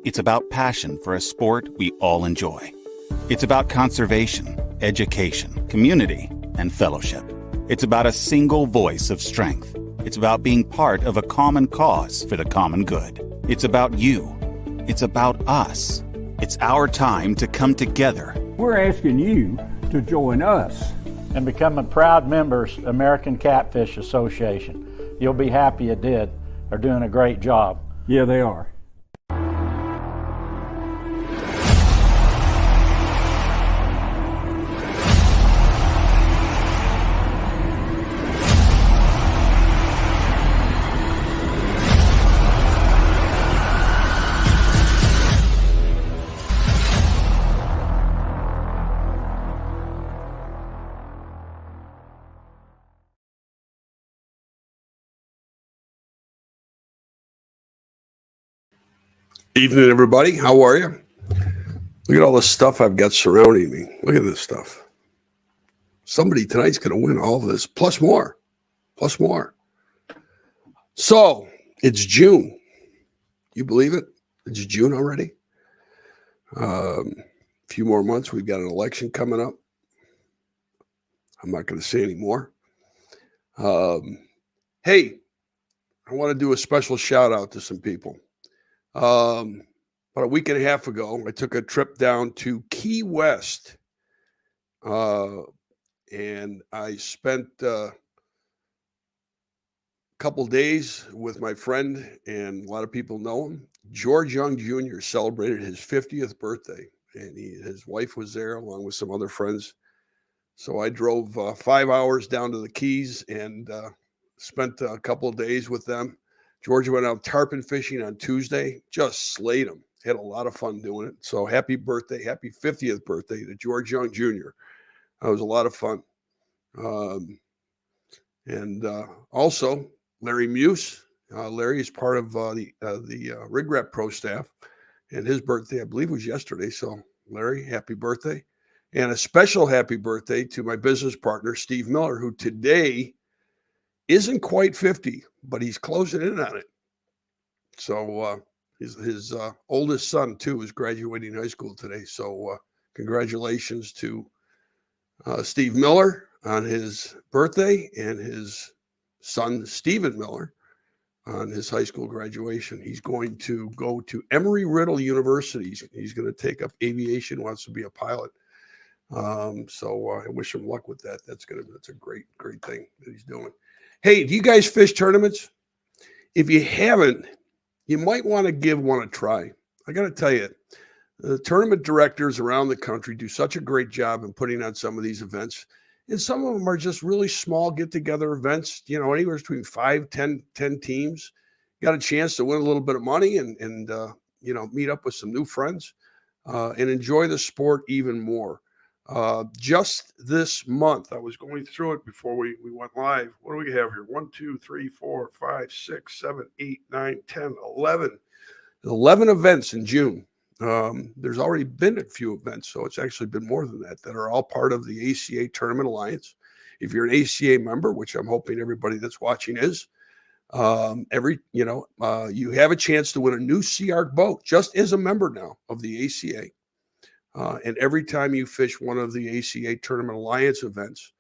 It's about passion for a sport we all enjoy. It's about conservation, education, community, and fellowship. It's about a single voice of strength. It's about being part of a common cause for the common good. It's about you. It's about us. It's our time to come together. We're asking you to join us and become a proud member of American Catfish Association. You'll be happy you did. They're doing a great job. Yeah, they are. Evening, everybody. How are you? Look at all the stuff I've got surrounding me. Look at this stuff. Somebody tonight's going to win all of this, plus more. So it's June. You believe it? It's June already. A few more months. We've got an election coming up. I'm not going to say any more. Hey, I want to do a special shout out to some people. About a week and a half ago, I took a trip down to Key West, and I spent a couple days with my friend, and a lot of people know him. George Young Jr. celebrated his 50th birthday, and his wife was there along with some other friends. So I drove 5 hours down to the Keys and spent a couple of days with them. George went out tarpon fishing on Tuesday, just slayed him. Had a lot of fun doing it. So happy birthday, happy 50th birthday to George Young Jr. That was a lot of fun. Also, Larry Muse. Larry is part of the Rig Rep Pro staff, and his birthday, I believe, was yesterday. So, Larry, happy birthday. And a special happy birthday to my business partner, Steve Miller, who today isn't quite 50, but he's closing in on it. So his oldest son, too, is graduating high school today. So congratulations to Steve Miller on his birthday and his son, Stephen Miller, on his high school graduation. He's going to go to Emory-Riddle University. He's going to take up aviation, wants to be a pilot. So I wish him luck with that. That's a great thing that he's doing. Hey, do you guys fish tournaments? If you haven't, you might want to give one a try. I got to tell you, the tournament directors around the country do such a great job in putting on some of these events. And some of them are just really small get-together events, anywhere between 5, 10 teams. You got a chance to win a little bit of money and meet up with some new friends and enjoy the sport even more. Just this month, I was going through it before we went live. What do we have here? 1, 2, 3, 4, 5, 6, 7, 8, 9, 10, 11. 11 events in June. There's already been a few events, so it's actually been more than that are all part of the ACA Tournament Alliance. If you're an ACA member, which I'm hoping everybody that's watching is, you have a chance to win a new Sea Arc boat just as a member now of the ACA. And every time you fish one of the ACA Tournament Alliance events,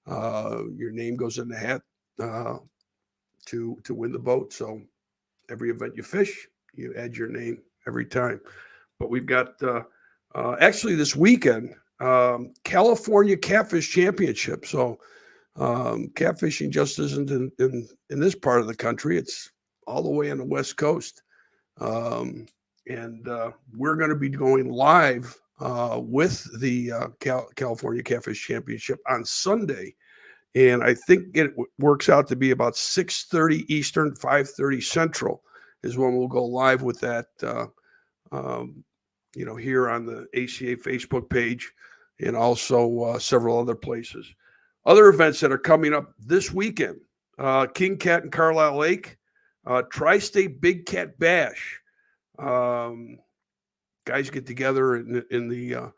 your name goes in the hat to win the boat. So every event you fish, you add your name every time. But we've got actually this weekend, California Catfish Championship. So catfishing just isn't in this part of the country. It's all the way on the West Coast. And we're going to be going live with the California Catfish Championship on Sunday. And I think it works out to be about 6:30 Eastern, 5:30 Central is when we'll go live with that, here on the ACA Facebook page and also several other places. Other events that are coming up this weekend, King Cat and Carlisle Lake, Tri-State Big Cat Bash. Guys get together in the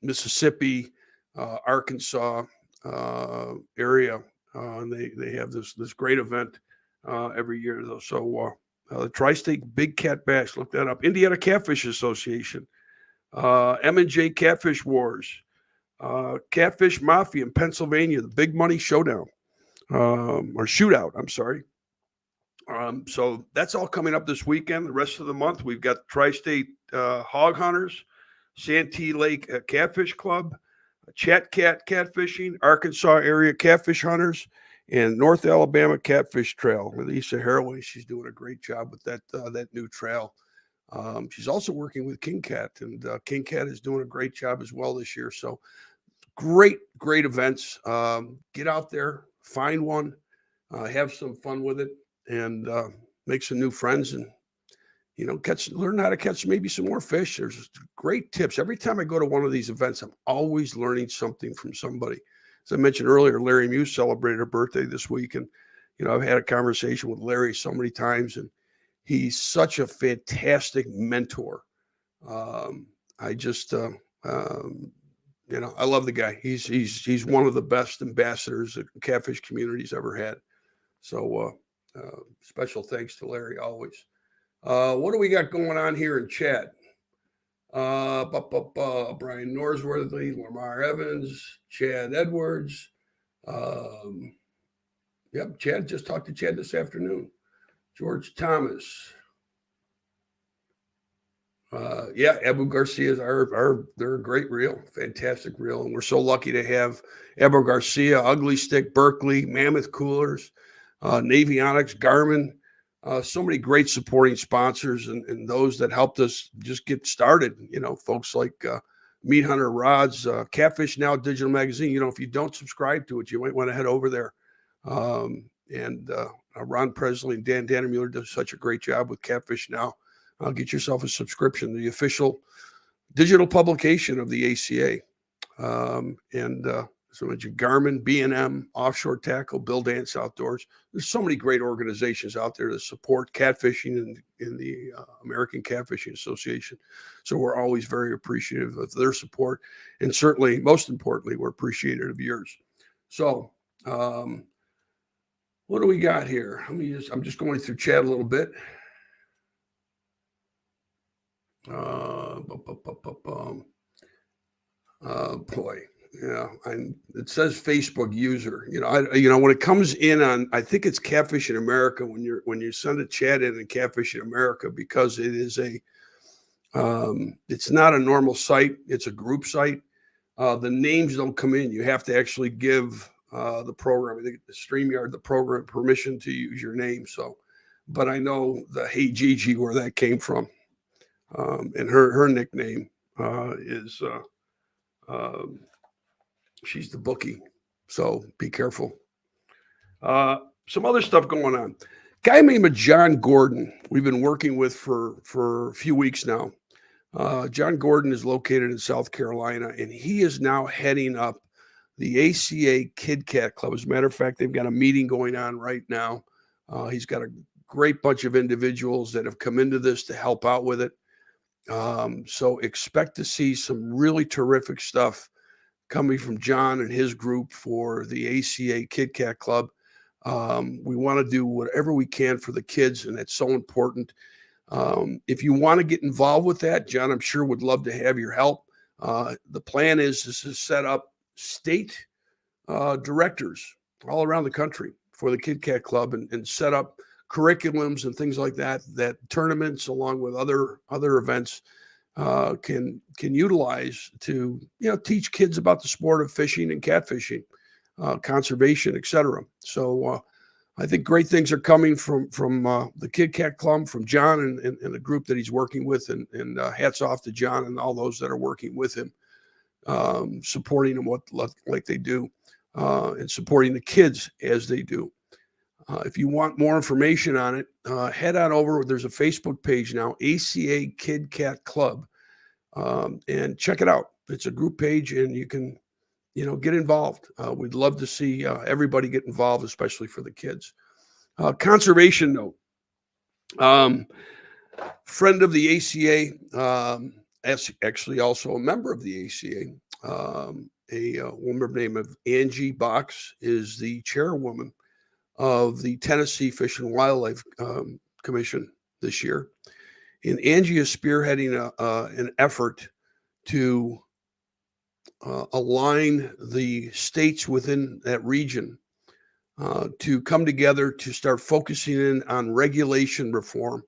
Mississippi, Arkansas area, and they have this great event every year. So the Tri-State Big Cat Bass. Look that up. Indiana Catfish Association, M&J Catfish Wars, Catfish Mafia in Pennsylvania, the Big Money Showdown, or Shootout, I'm sorry. So that's all coming up this weekend. The rest of the month, we've got Tri-State Hog Hunters, Santee Lake Catfish Club, Chat Cat Catfishing, Arkansas Area Catfish Hunters, and North Alabama Catfish Trail. Lisa Haraway, she's doing a great job with that new trail. She's also working with King Cat, and King Cat is doing a great job as well this year. So great events. Get out there, find one, have some fun with it, and make some new friends, and learn how to catch maybe some more fish. There's great tips. Every time I go to one of these events, I'm always learning something from somebody. As I mentioned earlier, Larry Muse celebrated her birthday this week, and I've had a conversation with Larry so many times, and he's such a fantastic mentor. I just I love the guy. He's one of the best ambassadors the catfish community's ever had. So special thanks to Larry always. What do we got going on here in chat? Brian Norsworthy, Lamar Evans, Chad Edwards. Chad, just talked to Chad this afternoon. George Thomas. Abu Garcia is they're a great reel, fantastic reel. And we're so lucky to have Abu Garcia, Ugly Stick, Berkeley, Mammoth Coolers, Navionics, Garmin, so many great supporting sponsors and those that helped us just get started. Folks like Meat Hunter Rods, Catfish Now Digital Magazine. If you don't subscribe to it, you might want to head over there. Ron Presley and Dan Dannemuller does such a great job with Catfish Now. Get yourself a subscription, the official digital publication of the ACA. So much Garmin, B&M, Offshore Tackle, Bill Dance Outdoors. There's so many great organizations out there that support catfishing in the American Catfishing Association. So we're always very appreciative of their support. And certainly, most importantly, we're appreciative of yours. So what do we got here? I'm just going through chat a little bit. Boy. Yeah, it says Facebook user. When it comes in on, I think it's Catfish in America when you send a chat in Catfish in America, because it is it's not a normal site. It's a group site. The names don't come in. You have to actually give the program, I think the StreamYard, the program, permission to use your name. So, but I know the Hey Gigi, where that came from, and her nickname is. She's the bookie, so be careful. Some other stuff going on. Guy named John Gordon, we've been working with for a few weeks now. John Gordon is located in South Carolina, and he is now heading up the ACA Kid Cat Club. As a matter of fact, they've got a meeting going on right now. He's got a great bunch of individuals that have come into this to help out with it. So expect to see some really terrific stuff coming from John and his group for the ACA Kid Cat Club. We want to do whatever we can for the kids, and it's so important. If you want to get involved with that, John, I'm sure would love to have your help. The plan is to set up state directors all around the country for the Kid Cat Club and set up curriculums and things like that tournaments along with other events can utilize to teach kids about the sport of fishing and catfishing, conservation, etc. So I think great things are coming from the Kid Cat Club, from John and the group that he's working with, and hats off to John and all those that are working with him, supporting him like they do, and supporting the kids as they do. If you want more information on it, head on over. There's a Facebook page now, ACA Kid Cat Club, and check it out. It's a group page, and you can, get involved. We'd love to see everybody get involved, especially for the kids. Conservation note. Friend of the ACA, actually also a member of the ACA, a woman named Angie Box is the chairwoman of the Tennessee Fish and Wildlife Commission. this year. And Angie is spearheading an effort to align the states within that region to come together to start focusing in on regulation reform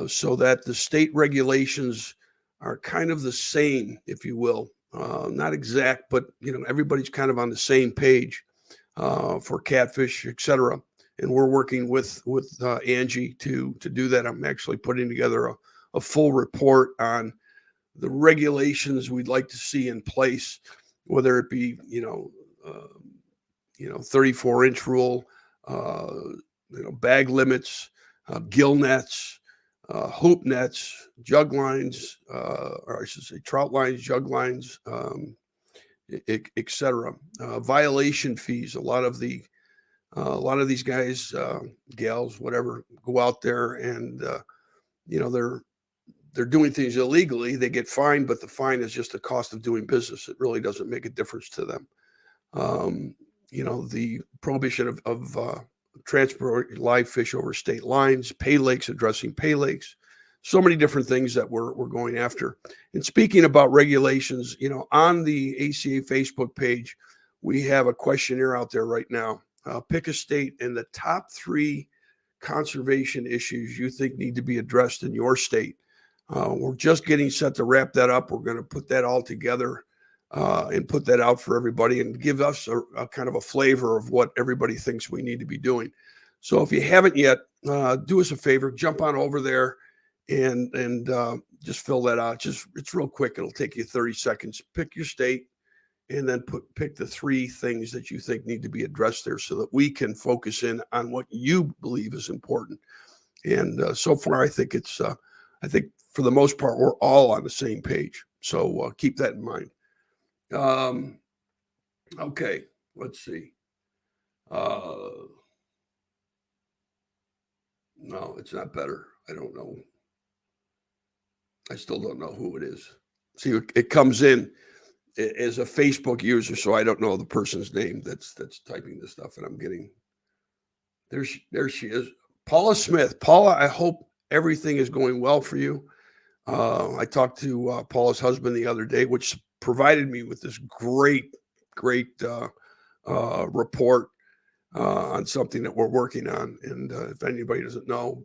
so that the state regulations are kind of the same, if you will. Not exact, but everybody's kind of on the same page for catfish, et cetera. And we're working with Angie to do that. I'm actually putting together a full report on the regulations we'd like to see in place, whether it be 34-inch rule, bag limits, gill nets, hoop nets, jug lines, or I should say trout lines, jug lines, et cetera. Violation fees. A lot of these guys, gals, whatever, go out there and they're doing things illegally. They get fined, but the fine is just the cost of doing business. It really doesn't make a difference to them. The prohibition of transport live fish over state lines, pay lakes, addressing pay lakes, so many different things that we're going after. And speaking about regulations, on the ACA Facebook page, we have a questionnaire out there right now. Pick a state and the top 3 conservation issues you think need to be addressed in your state. We're just getting set to wrap that up. We're going to put that all together and put that out for everybody and give us a kind of a flavor of what everybody thinks we need to be doing. So if you haven't yet, do us a favor, jump on over there and just fill that out. It's real quick. It'll take you 30 seconds. Pick your state and then pick the 3 things that you think need to be addressed there so that we can focus in on what you believe is important. And so far, I think for the most part, we're all on the same page. So keep that in mind. Okay, let's see. No, it's not better. I don't know. I still don't know who it is. See, it comes in as a Facebook user, so I don't know the person's name that's typing this stuff, and I'm getting there she is. Paula Smith. Paula, I hope everything is going well for you. I talked to Paula's husband the other day, which provided me with this great report on something that we're working on. And if anybody doesn't know,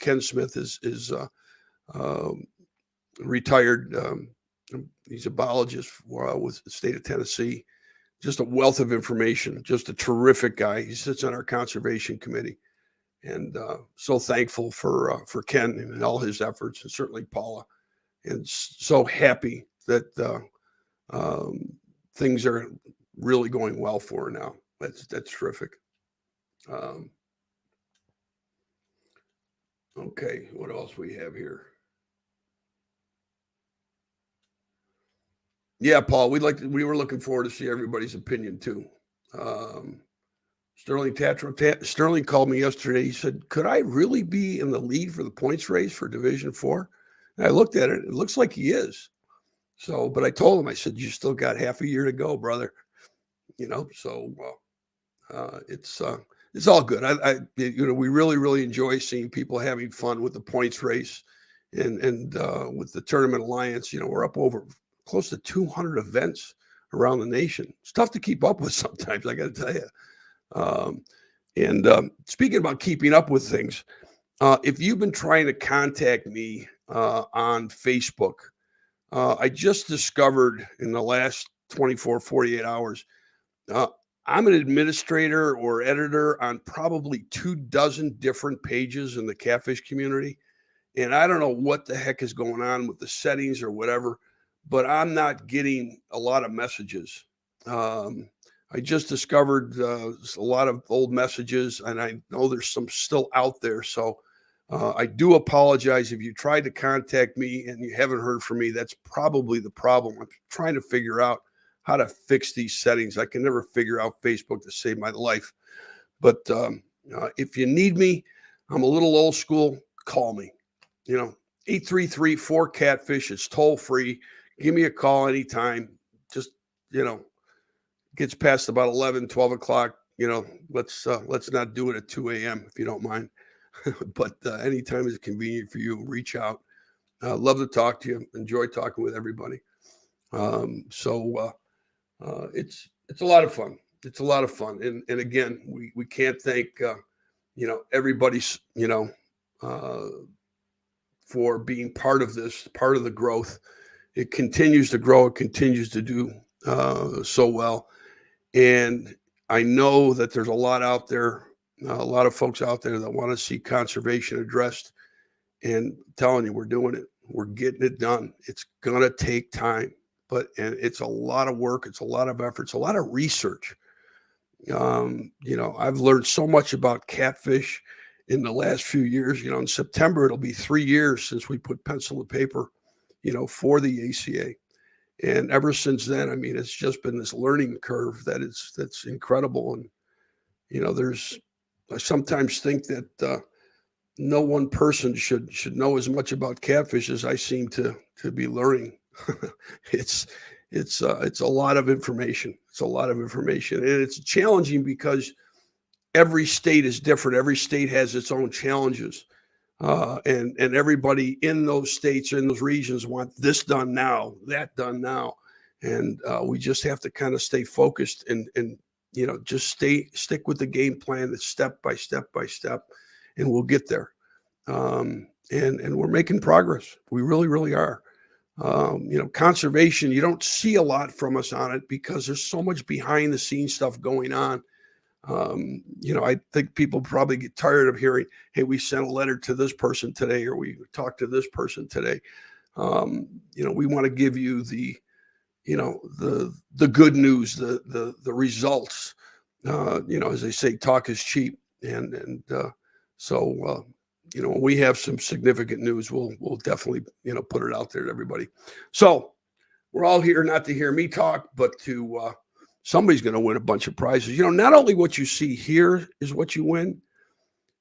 Ken Smith is retired. He's a biologist with the state of Tennessee. Just a wealth of information. Just a terrific guy. He sits on our conservation committee. And so thankful for Ken and all his efforts, and certainly Paula. And so happy that things are really going well for her now. That's terrific. Okay, what else we have here? Yeah, Paul, we were looking forward to see everybody's opinion too. Sterling called me yesterday. He said, "Could I really be in the lead for the points race for Division 4?" And I looked at it. It looks like he is. So, but I told him, I said, "You still got half a year to go, brother." So it's all good. We really enjoy seeing people having fun with the points race, and with the Tournament Alliance. We're up over close to 200 events around the nation. It's tough to keep up with sometimes, I got to tell you. Speaking about keeping up with things, if you've been trying to contact me on Facebook, I just discovered in the last 48 hours, I'm an administrator or editor on probably 24 different pages in the catfish community. And I don't know what the heck is going on with the settings or whatever, but I'm not getting a lot of messages. I just discovered a lot of old messages, and I know there's some still out there. So I do apologize if you tried to contact me and you haven't heard from me. That's probably the problem. I'm trying to figure out how to fix these settings. I can never figure out Facebook to save my life. But if you need me, I'm a little old school. Call me. 833-4-CATFISH. It's toll free. Give me a call anytime. Just, gets past about 11, 12 o'clock. Let's not do it at 2 a.m. if you don't mind. but anytime is convenient for you, reach out. Love to talk to you. Enjoy talking with everybody. It's a lot of fun. It's a lot of fun. And again, we can't thank, everybody's, for being part of this, part of the growth. It continues to grow. It continues to do so well. And I know that there's a lot out there, a lot of folks out there that want to see conservation addressed. And I'm telling you, we're doing it. We're getting it done. It's going to take time, and it's a lot of work. It's a lot of effort. It's a lot of research. I've learned so much about catfish in the last few years. In September, it'll be 3 years since we put pencil to paper, for the ACA. And ever since then, it's just been this learning curve that's incredible. And, I sometimes think that no one person should know as much about catfish as I seem to be learning. It's a lot of information. It's a lot of information, and it's challenging because every state is different. Every state has its own challenges, and everybody in those states or in those regions want this done now, that done now, and we just have to kind of stay focused and just stick with the game plan. That's step by step by step, and we'll get there. And we're making progress. We really, really are. Conservation, you don't see a lot from us on it because there's so much behind the scenes stuff going on. I think people probably get tired of hearing, hey, we sent a letter to this person today, or we talked to this person today. We want to give you the good news, the results. As they say, talk is cheap. When we have some significant news, we'll definitely, put it out there to everybody. So we're all here not to hear me talk, but to somebody's going to win a bunch of prizes. Not only what you see here is what you win,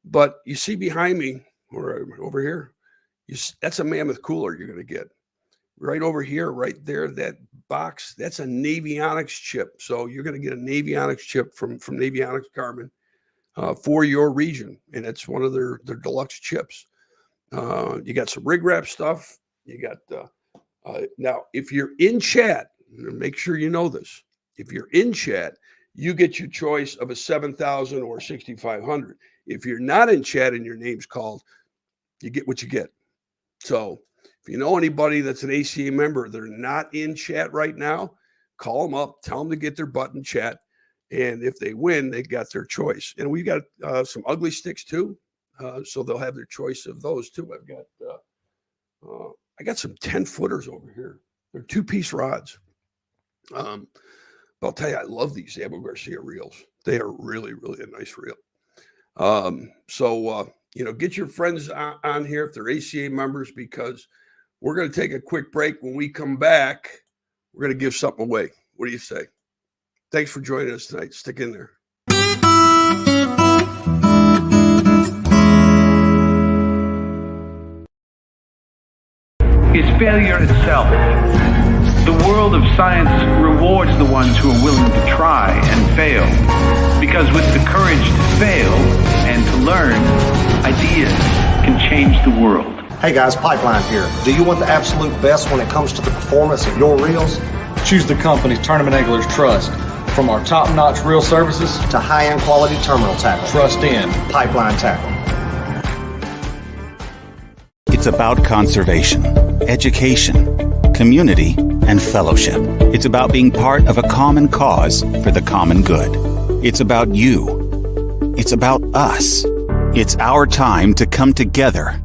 but you see behind me or over here, that's a mammoth cooler you're going to get. Right over here, right there, that box, that's a Navionics chip. So you're going to get a Navionics chip from Navionics Carbon. For your region, and it's one of their deluxe chips. You got some rig wrap stuff. You got now, if you're in chat, make sure you know this. If you're in chat, you get your choice of a 7,000 or 6,500. If you're not in chat and your name's called, you get what you get. So if you know anybody that's an ACA member, they're not in chat right now, call them up, tell them to get their butt in chat. And if they win, they got their choice. And we've got some ugly sticks too. So they'll have their choice of those too. I got some 10-footers over here. They're 2-piece rods. But I'll tell you, I love these Abu Garcia reels. They are really, really a nice reel. Get your friends on here if they're ACA members, because we're going to take a quick break. When we come back, we're going to give something away. What do you say? Thanks for joining us tonight. Stick in there. Is failure itself. The world of science rewards the ones who are willing to try and fail, because with the courage to fail and to learn, ideas can change the world. Hey guys, Pipeline here. Do you want the absolute best when it comes to the performance of your reels? Choose the company Tournament Anglers trust. From our top-notch reel services to high-end quality terminal tackle. Trust in Pipeline Tackle. It's about conservation, education, community, and fellowship. It's about being part of a common cause for the common good. It's about you. It's about us. It's our time to come together.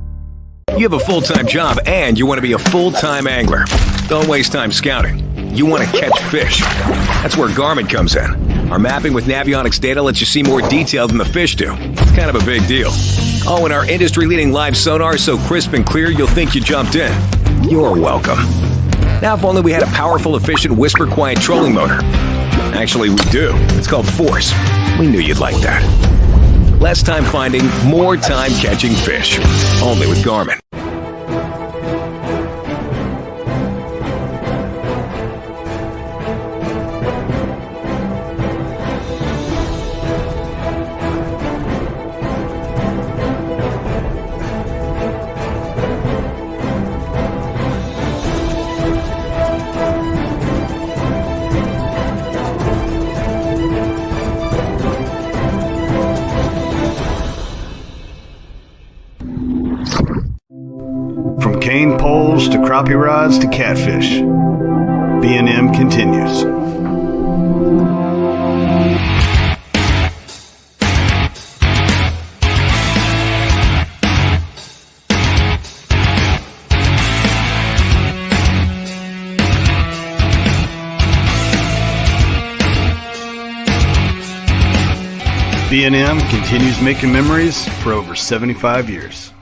You have a full-time job and you want to be a full-time angler. Don't waste time scouting. You want to catch fish. That's where Garmin comes in. Our mapping with Navionics data lets you see more detail than the fish do. It's kind of a big deal. Oh, and our industry-leading live sonar is so crisp and clear you'll think you jumped in. You're welcome. Now, if only we had a powerful, efficient, whisper-quiet trolling motor. Actually, we do. It's called Force. We knew you'd like that. Less time finding, more time catching fish. Only with Garmin. barrels to crappie rods to catfish. B&M continues. B&M continues making memories for over 75 years.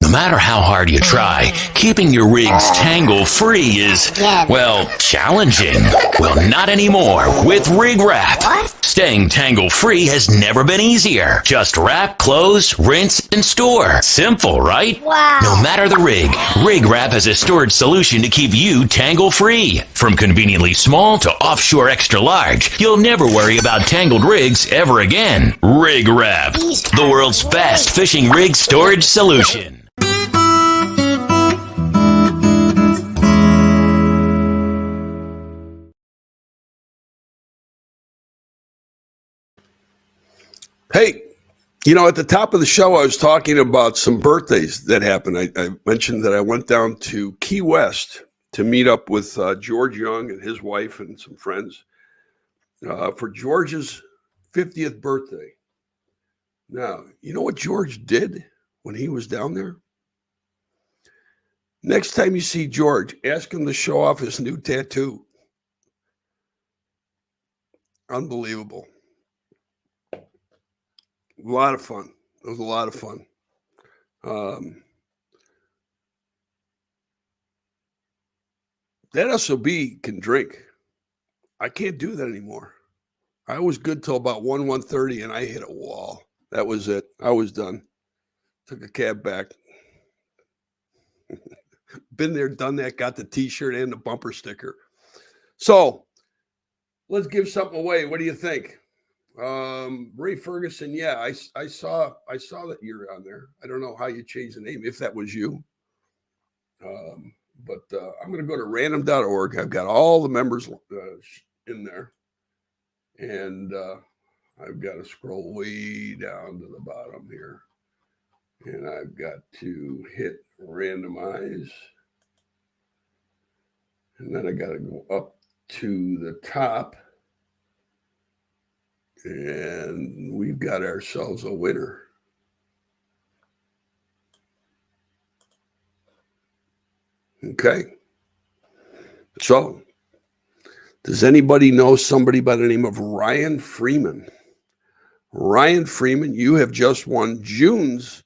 No matter how hard you try, keeping your rigs tangle-free is, well, challenging. Well, not anymore with Rig Wrap. Staying tangle-free has never been easier. Just wrap, close, rinse, and store. Simple, right? Wow. No matter the rig, Rig Wrap has a storage solution to keep you tangle-free. From conveniently small to offshore extra large, you'll never worry about tangled rigs ever again. Rig Wrap, the world's best fishing rig storage solution. Hey, you know, at the top of the show, I was talking about some birthdays that happened. I mentioned that I went down to Key West to meet up with George Young and his wife and some friends for George's 50th birthday. Now, you know what George did when he was down there? Next time you see George, ask him to show off his new tattoo. Unbelievable. A lot of fun. It was a lot of fun. That SOB can drink. I can't do that anymore. I was good till about 1:30, and I hit a wall. That was it. I was done. Took a cab back. Been there, done that, got the T-shirt and the bumper sticker. So let's give something away. What do you think? Ray Ferguson, yeah, I saw that you're on there. I don't know how you changed the name, if that was you. But I'm going to go to random.org. I've got all the members in there. And I've got to scroll way down to the bottom here. And I've got to hit randomize. And then I got to go up to the top. And we've got ourselves a winner. Okay. So, does anybody know somebody by the name of Ryan Freeman? Ryan Freeman, you have just won June's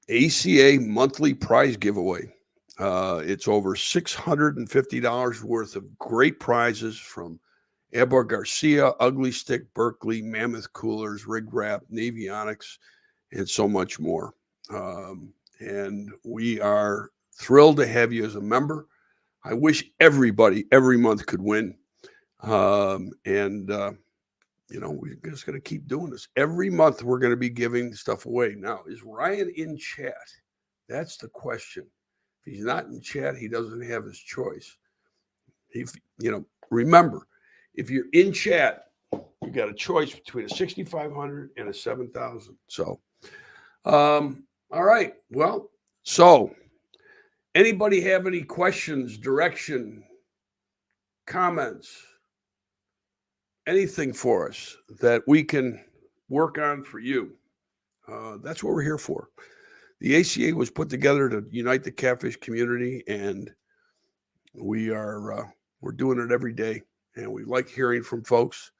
ACA monthly prize giveaway. It's over $650 worth of great prizes from Abor Garcia, Ugly Stick, Berkeley, Mammoth Coolers, Rig Wrap, Navionics, and so much more. And we are thrilled to have you as a member. I wish everybody every month could win. You know, we're just going to keep doing this. Every month we're going to be giving stuff away. Now, is Ryan in chat? That's the question. If he's not in chat, he doesn't have his choice. Remember, if you're in chat, you got a choice between a 6,500 and a 7,000. So, all right. Well, so anybody have any questions, direction, comments, anything for us that we can work on for you? That's what we're here for. The ACA was put together to unite the catfish community, and we're doing it every day. And we like hearing from folks.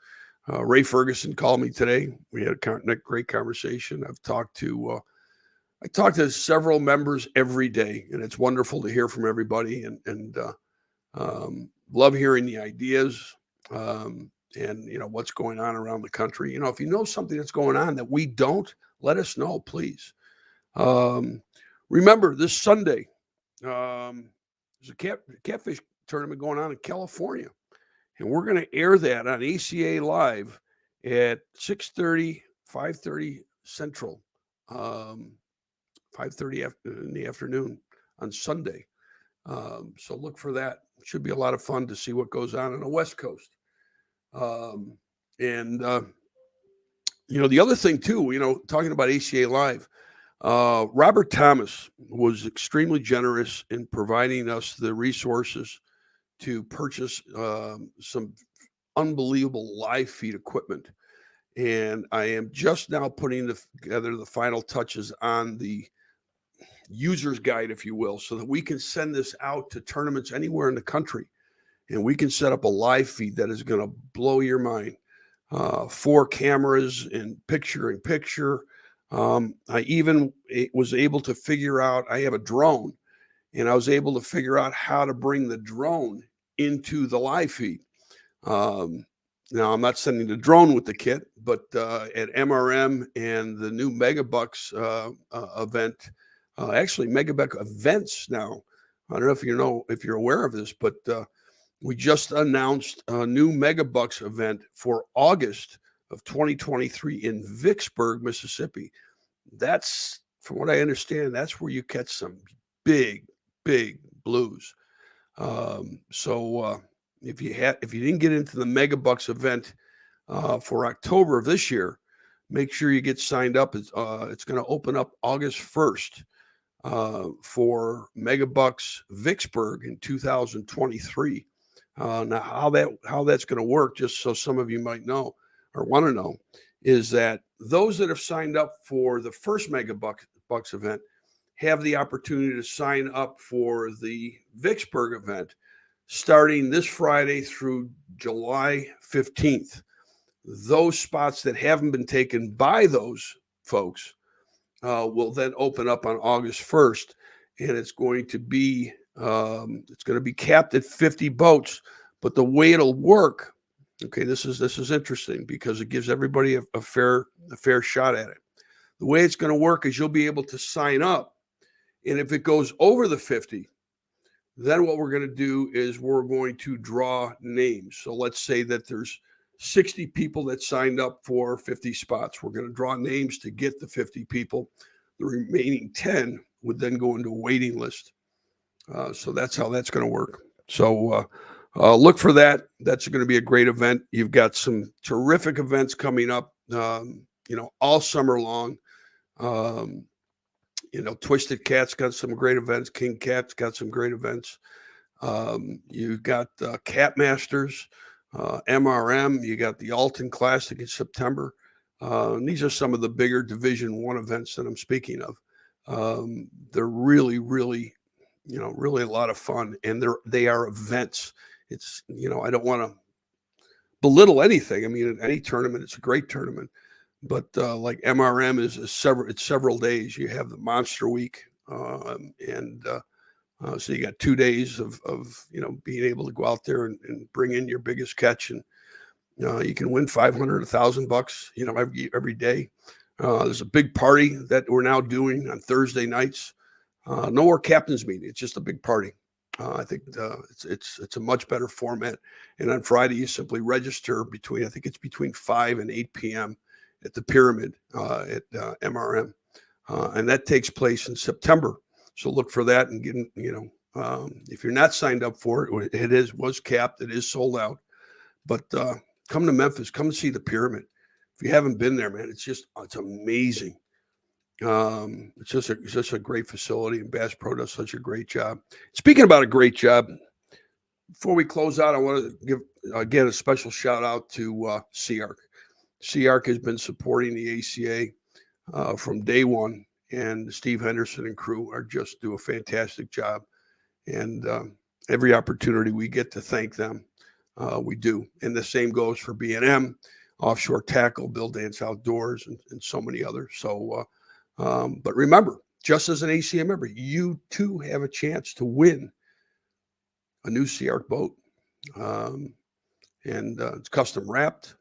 Ray Ferguson called me today. We had a great conversation. I talk to several members every day, and it's wonderful to hear from everybody. And love hearing the ideas and what's going on around the country. If you know something that's going on that we don't, let us know, please. Remember, this Sunday, there's a catfish tournament going on in California. And we're going to air that on ACA Live at 6:30, 5:30 Central, 5:30 in the afternoon on Sunday. So look for that. It should be a lot of fun to see what goes on the West Coast. The other thing too, talking about ACA Live, Robert Thomas was extremely generous in providing us the resources to purchase some unbelievable live feed equipment. And I am just now putting together the final touches on the user's guide, if you will, so that we can send this out to tournaments anywhere in the country. And we can set up a live feed that is going to blow your mind. 4 cameras and picture. I even was able to figure out, I have a drone, and I was able to figure out how to bring the drone into the live feed. Now, I'm not sending the drone with the kit, but at MRM and the new Megabucks event, actually Megabuck events now, I don't know if you're aware of this, but we just announced a new Megabucks event for August of 2023 in Vicksburg, Mississippi. That's, from what I understand, that's where you catch some big blues. So if you didn't get into the Megabucks event for October of this year, make sure you get signed up. It's going to open up August 1st for Megabucks Vicksburg in 2023. Now, how that's going to work, just so some of you might know or want to know, is that those that have signed up for the first Megabucks event have the opportunity to sign up for the Vicksburg event starting this Friday through July 15th. Those spots that haven't been taken by those folks will then open up on August 1st, and it's going to be capped at 50 boats. But the way it'll work, okay, this is interesting because it gives everybody a fair shot at it. The way it's going to work is you'll be able to sign up, and if it goes over the 50, then what we're going to do is we're going to draw names. So let's say that there's 60 people that signed up for 50 spots. We're going to draw names to get the 50 people. The remaining 10 would then go into a waiting list. So that's how that's going to work. So look for that. That's going to be a great event. You've got some terrific events coming up, all summer long. Twisted Cat's got some great events. King Cat's got some great events. You've got Cat Masters, MRM. You got the Alton Classic in September. These are some of the bigger Division I events that I'm speaking of. They're really, really a lot of fun, and they are events. It's, I don't want to belittle anything. I mean, any tournament, it's a great tournament, but like MRM is several days. You have the Monster Week, so you got 2 days of being able to go out there and bring in your biggest catch, and you can win $500, $1,000, every day. There's a big party that we're now doing on Thursday nights. No more captain's meeting. It's just a big party. I think it's a much better format. And on Friday, you simply register between 5 and 8 p.m. at the Pyramid at MRM. And that takes place in September. So look for that and getting, if you're not signed up for it, it was capped. It is sold out. But come to Memphis, come see the Pyramid. If you haven't been there, man, it's amazing. It's just a great facility, and Bass Pro does such a great job. Speaking about a great job, before we close out, I want to give again a special shout out to CARC. CARC has been supporting the ACA from day one, and Steve Henderson and crew just do a fantastic job. And every opportunity we get to thank them, we do. And the same goes for B&M, Offshore Tackle, Bill Dance Outdoors, and so many others. So, but remember, just as an ACA member, you too have a chance to win a new CARC boat. And it's custom wrapped.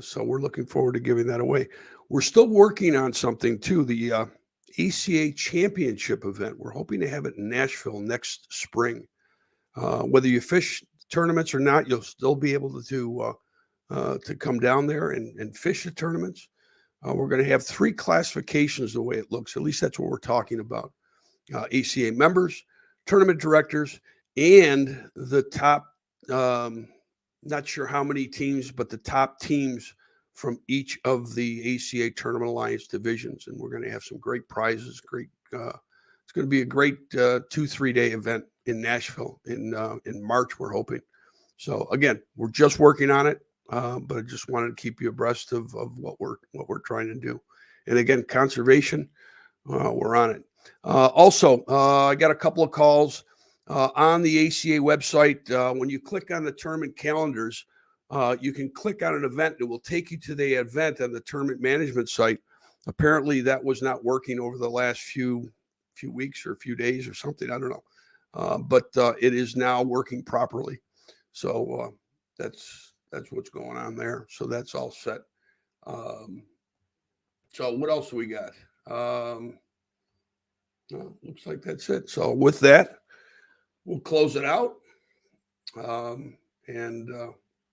So we're looking forward to giving that away. We're still working on something too, the ACA Championship event. We're hoping to have it in Nashville next spring. Whether you fish tournaments or not, you'll still be able to come down there and fish the tournaments. We're going to have 3 classifications the way it looks. At least that's what we're talking about. ACA members, tournament directors, and the top, not sure how many teams, but the top teams from each of the ACA Tournament Alliance divisions, and we're going to have some great prizes. It's going to be a great 2-3 day event in Nashville in March, we're hoping. So again, we're just working on it, but I just wanted to keep you abreast of what we're trying to do. And again, conservation, we're on it. Also, I got a couple of calls on the ACA website. When you click on the tournament calendars, you can click on an event. It will take you to the event on the tournament management site. Apparently, that was not working over the last few weeks or a few days or something. I don't know, but it is now working properly. So that's what's going on there. So that's all set. So what else do we got? Looks like that's it. So with that, we'll close it out. And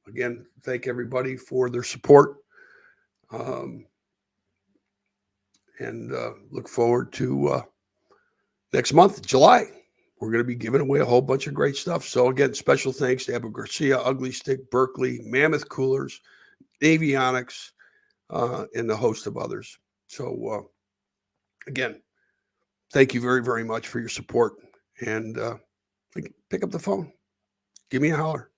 again, thank everybody for their support. And look forward to next month, July. We're going to be giving away a whole bunch of great stuff. So again, special thanks to Abu Garcia, Ugly Stick, Berkeley, Mammoth Coolers, Avionics, and a host of others. So again, thank you very, very much for your support. And pick up the phone. Give me a holler.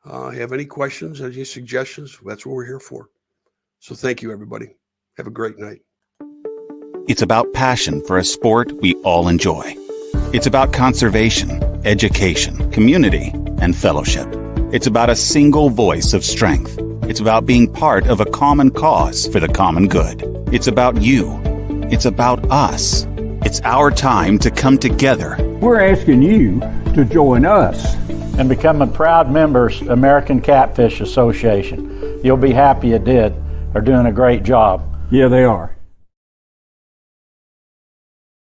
Have any questions, any suggestions? That's what we're here for. So thank you, everybody. Have a great night. It's about passion for a sport we all enjoy. It's about conservation, education, community, and fellowship. It's about a single voice of strength. It's about being part of a common cause for the common good. It's about you. It's about us. It's our time to come together. We're asking you to join us and become a proud members American Catfish Association. You'll be happy you did. They're doing a great job. Yeah, they are.